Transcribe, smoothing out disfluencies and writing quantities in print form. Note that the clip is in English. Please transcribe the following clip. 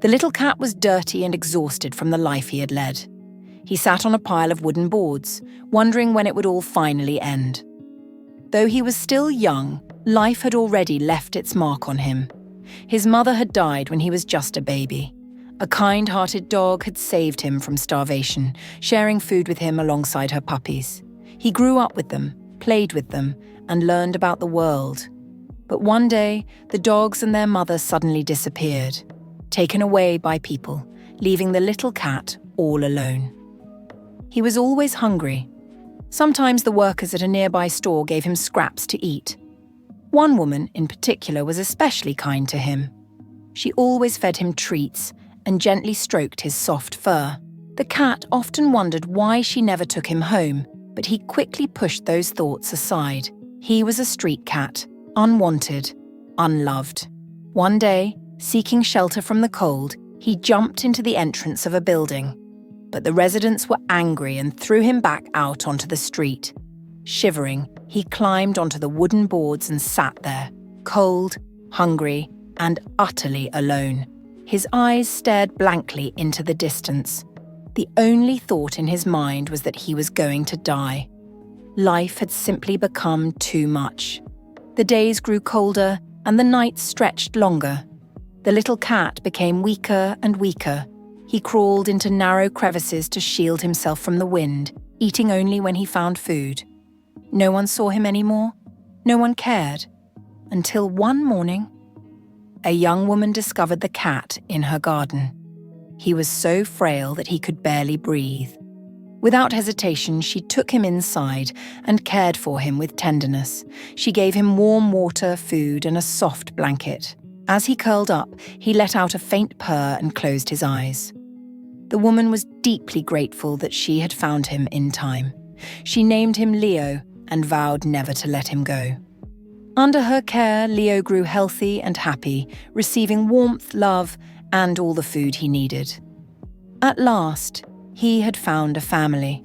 The little cat was dirty and exhausted from the life he had led. He sat on a pile of wooden boards, wondering when it would all finally end. Though he was still young, life had already left its mark on him. His mother had died when he was just a baby. A kind-hearted dog had saved him from starvation, sharing food with him alongside her puppies. He grew up with them, played with them, and learned about the world. But one day, the dogs and their mother suddenly disappeared, taken away by people, leaving the little cat all alone. He was always hungry. Sometimes the workers at a nearby store gave him scraps to eat. One woman, in particular, was especially kind to him. She always fed him treats and gently stroked his soft fur. The cat often wondered why she never took him home, but he quickly pushed those thoughts aside. He was a street cat, unwanted, unloved. One day, seeking shelter from the cold, he jumped into the entrance of a building. But the residents were angry and threw him back out onto the street. Shivering, he climbed onto the wooden boards and sat there, cold, hungry, and utterly alone. His eyes stared blankly into the distance. The only thought in his mind was that he was going to die. Life had simply become too much. The days grew colder and the nights stretched longer. The little cat became weaker and weaker. He crawled into narrow crevices to shield himself from the wind, eating only when he found food. No one saw him anymore. No one cared. Until one morning, a young woman discovered the cat in her garden. He was so frail that he could barely breathe. Without hesitation, she took him inside and cared for him with tenderness. She gave him warm water, food, and a soft blanket. As he curled up, he let out a faint purr and closed his eyes. The woman was deeply grateful that she had found him in time. She named him Leo and vowed never to let him go. Under her care, Leo grew healthy and happy, receiving warmth, love, and all the food he needed. At last, he had found a family.